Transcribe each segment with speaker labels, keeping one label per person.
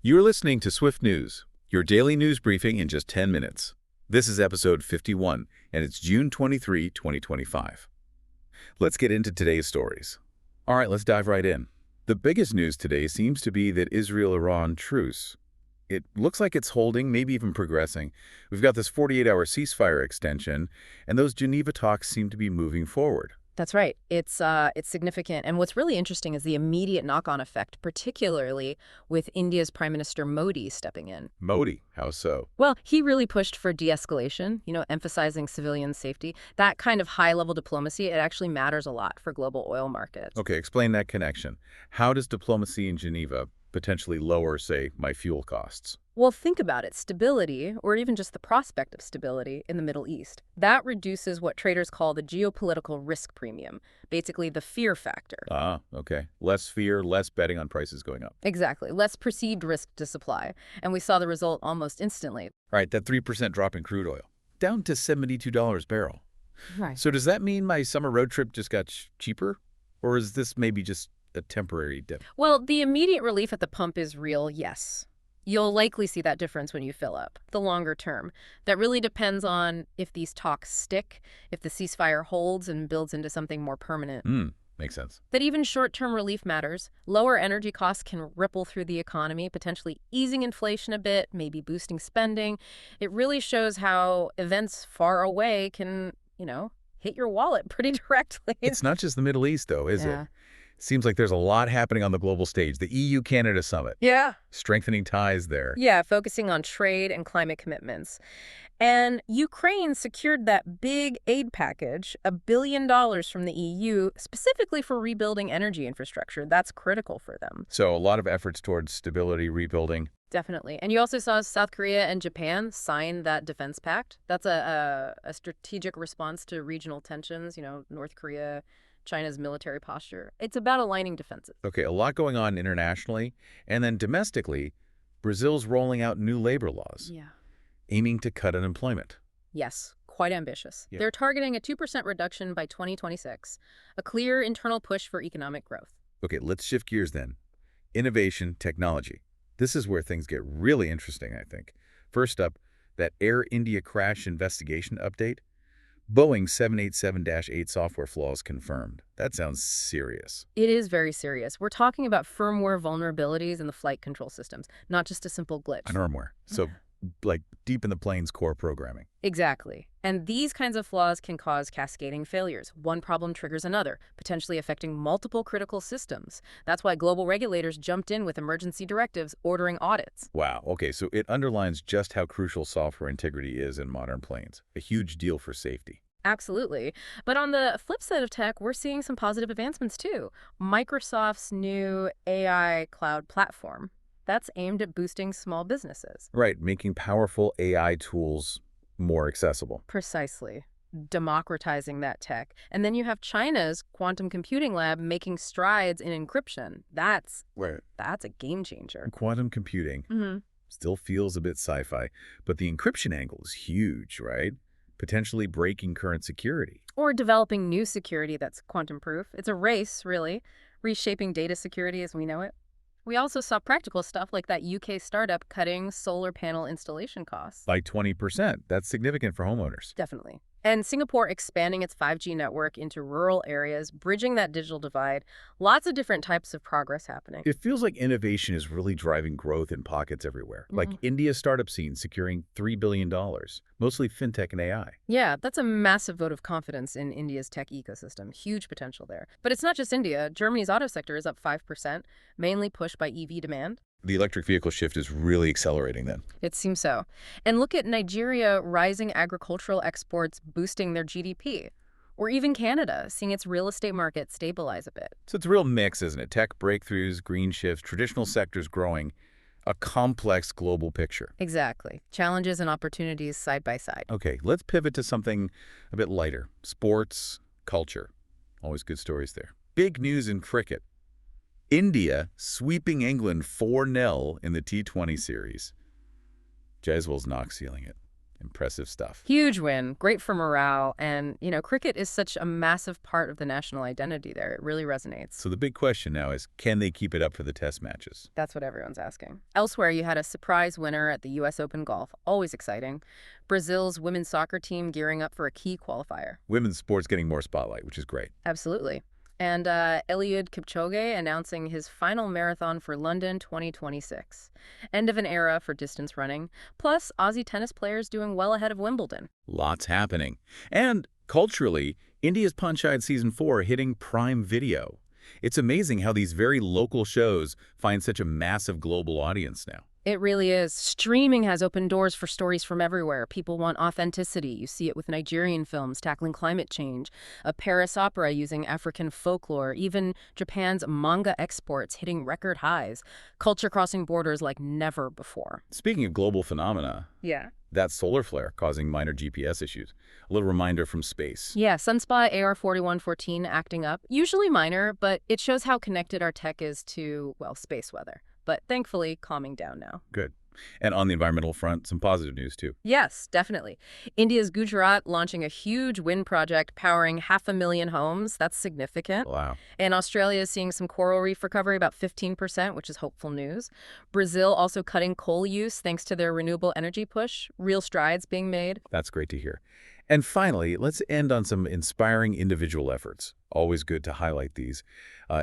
Speaker 1: You're listening to Swift News, your daily news briefing in just 10 minutes. This is episode 51, and it's June 23, 2025. Let's get into today's stories. All right, let's dive right in. The biggest news today seems to be that Israel-Iran truce. It looks like it's holding, maybe even progressing. We've got this 48-hour ceasefire extension, and those Geneva talks seem to be moving forward.
Speaker 2: That's right. It's significant. And what's really interesting is the immediate knock-on effect, particularly with India's Prime Minister Modi stepping in.
Speaker 1: Modi, how so?
Speaker 2: Well, he really pushed for de-escalation, emphasizing civilian safety. That kind of high-level diplomacy, it actually matters a lot for global oil markets.
Speaker 1: Okay, explain that connection. How does diplomacy in Geneva potentially lower, say, my fuel costs?
Speaker 2: Well, think about it. Stability, or even just the prospect of stability in the Middle East, that reduces what traders call the geopolitical risk premium, basically the fear factor.
Speaker 1: Ah, okay. Less fear, less betting on prices going up.
Speaker 2: Exactly. Less perceived risk to supply. And we saw the result almost instantly.
Speaker 1: All right, that 3% drop in crude oil, down to $72 a barrel.
Speaker 2: Right.
Speaker 1: So does that mean my summer road trip just got cheaper? Or is this maybe just a temporary dip?
Speaker 2: Well, the immediate relief at the pump is real, yes. You'll likely see that difference when you fill up. The longer term, that really depends on if these talks stick, if the ceasefire holds and builds into something more permanent.
Speaker 1: Makes sense.
Speaker 2: That even short-term relief matters. Lower energy costs can ripple through the economy, potentially easing inflation a bit, maybe boosting spending. It really shows how events far away can, hit your wallet pretty directly.
Speaker 1: It's not just the Middle East, though, is
Speaker 2: Yeah.
Speaker 1: it? Seems like there's a lot happening on the global stage. The EU-Canada summit.
Speaker 2: Yeah.
Speaker 1: Strengthening ties there.
Speaker 2: Yeah, focusing on trade and climate commitments. And Ukraine secured that big aid package, $1 billion from the EU, specifically for rebuilding energy infrastructure. That's critical for them.
Speaker 1: So a lot of efforts towards stability, rebuilding.
Speaker 2: Definitely. And you also saw South Korea and Japan sign that defense pact. That's a strategic response to regional tensions, North Korea, China's military posture. It's about aligning defenses.
Speaker 1: Okay, a lot going on internationally. And then domestically, Brazil's rolling out new labor laws,
Speaker 2: Yeah.
Speaker 1: aiming to cut unemployment.
Speaker 2: Yes, quite ambitious.
Speaker 1: Yeah.
Speaker 2: They're targeting a 2% reduction by 2026, a clear internal push for economic growth.
Speaker 1: Okay, let's shift gears then. Innovation, technology. This is where things get really interesting, I think. First up, that Air India crash investigation update. Boeing 787-8 software flaws confirmed. That sounds serious.
Speaker 2: It is very serious. We're talking about firmware vulnerabilities in the flight control systems, not just a simple glitch.
Speaker 1: Firmware. So, like, deep in the plane's core programming.
Speaker 2: Exactly. And these kinds of flaws can cause cascading failures. One problem triggers another, potentially affecting multiple critical systems. That's why global regulators jumped in with emergency directives ordering audits.
Speaker 1: Wow. Okay, so it underlines just how crucial software integrity is in modern planes. A huge deal for safety.
Speaker 2: Absolutely. But on the flip side of tech, we're seeing some positive advancements too. Microsoft's new AI cloud platform. That's aimed at boosting small businesses.
Speaker 1: Right, making powerful AI tools more accessible.
Speaker 2: Precisely. Democratizing that tech. And then you have China's quantum computing lab making strides in encryption. That's a game changer.
Speaker 1: Quantum computing still feels a bit sci-fi, but the encryption angle is huge, right? Potentially breaking current security.
Speaker 2: Or developing new security that's quantum-proof. It's a race, really, reshaping data security as we know it. We also saw practical stuff like that UK startup cutting solar panel installation costs.
Speaker 1: By 20%. That's significant for homeowners.
Speaker 2: Definitely. And Singapore expanding its 5G network into rural areas, bridging that digital divide. Lots of different types of progress happening.
Speaker 1: It feels like innovation is really driving growth in pockets everywhere. Like India's startup scene securing $3 billion, mostly fintech and AI.
Speaker 2: Yeah, that's a massive vote of confidence in India's tech ecosystem. Huge potential there. But it's not just India. Germany's auto sector is up 5%, mainly pushed by EV demand.
Speaker 1: The electric vehicle shift is really accelerating then.
Speaker 2: It seems so. And look at Nigeria, rising agricultural exports boosting their GDP. Or even Canada, seeing its real estate market stabilize a bit.
Speaker 1: So it's a real mix, isn't it? Tech breakthroughs, green shifts, traditional sectors growing. A complex global picture.
Speaker 2: Exactly. Challenges and opportunities side by side.
Speaker 1: Okay, let's pivot to something a bit lighter. Sports, culture. Always good stories there. Big news in cricket. India sweeping England 4-0 in the T20 series. Jeswell's knock sealing it. Impressive stuff.
Speaker 2: Huge win, great for morale, and, cricket is such a massive part of the national identity there. It really resonates.
Speaker 1: So the big question now is, can they keep it up for the test matches?
Speaker 2: That's what everyone's asking. Elsewhere, you had a surprise winner at the U.S. Open Golf. Always exciting. Brazil's women's soccer team gearing up for a key qualifier.
Speaker 1: Women's sports getting more spotlight, which is great.
Speaker 2: Absolutely. And Eliud Kipchoge announcing his final marathon for London 2026. End of an era for distance running. Plus, Aussie tennis players doing well ahead of Wimbledon.
Speaker 1: Lots happening. And culturally, India's Panchayat Season 4 hitting Prime Video. It's amazing how these very local shows find such a massive global audience now.
Speaker 2: It really is. Streaming has opened doors for stories from everywhere. People want authenticity. You see it with Nigerian films tackling climate change, a Paris opera using African folklore, even Japan's manga exports hitting record highs, culture crossing borders like never before.
Speaker 1: Speaking of global phenomena,
Speaker 2: Yeah.
Speaker 1: that solar flare causing minor GPS issues. A little reminder from space.
Speaker 2: Yeah, Sunspot AR4114 acting up. Usually minor, but it shows how connected our tech is to, well, space weather. But thankfully, calming down now.
Speaker 1: Good. And on the environmental front, some positive news too.
Speaker 2: Yes, definitely. India's Gujarat launching a huge wind project powering 500,000 homes. That's significant.
Speaker 1: Wow.
Speaker 2: And Australia is seeing some coral reef recovery, about 15%, which is hopeful news. Brazil also cutting coal use thanks to their renewable energy push. Real strides being made.
Speaker 1: That's great to hear. And finally, let's end on some inspiring individual efforts. Always good to highlight these.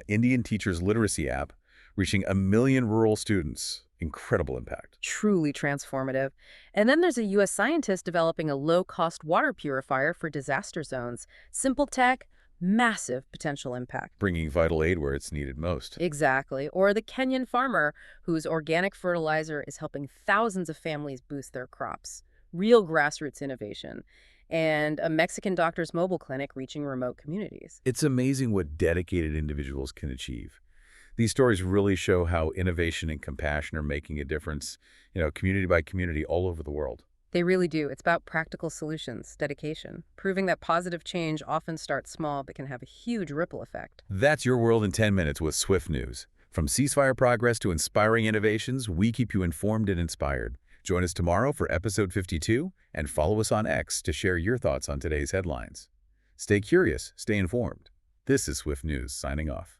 Speaker 1: Indian Teachers Literacy app reaching 1 million rural students. Incredible impact.
Speaker 2: Truly transformative. And then there's a U.S. scientist developing a low-cost water purifier for disaster zones. Simple tech, massive potential impact.
Speaker 1: Bringing vital aid where it's needed most.
Speaker 2: Exactly. Or the Kenyan farmer whose organic fertilizer is helping thousands of families boost their crops. Real grassroots innovation. And a Mexican doctor's mobile clinic reaching remote communities.
Speaker 1: It's amazing what dedicated individuals can achieve. These stories really show how innovation and compassion are making a difference, community by community all over the world.
Speaker 2: They really do. It's about practical solutions, dedication, proving that positive change often starts small but can have a huge ripple effect.
Speaker 1: That's your world in 10 minutes with Swift News. From ceasefire progress to inspiring innovations, we keep you informed and inspired. Join us tomorrow for episode 52 and follow us on X to share your thoughts on today's headlines. Stay curious, stay informed. This is Swift News signing off.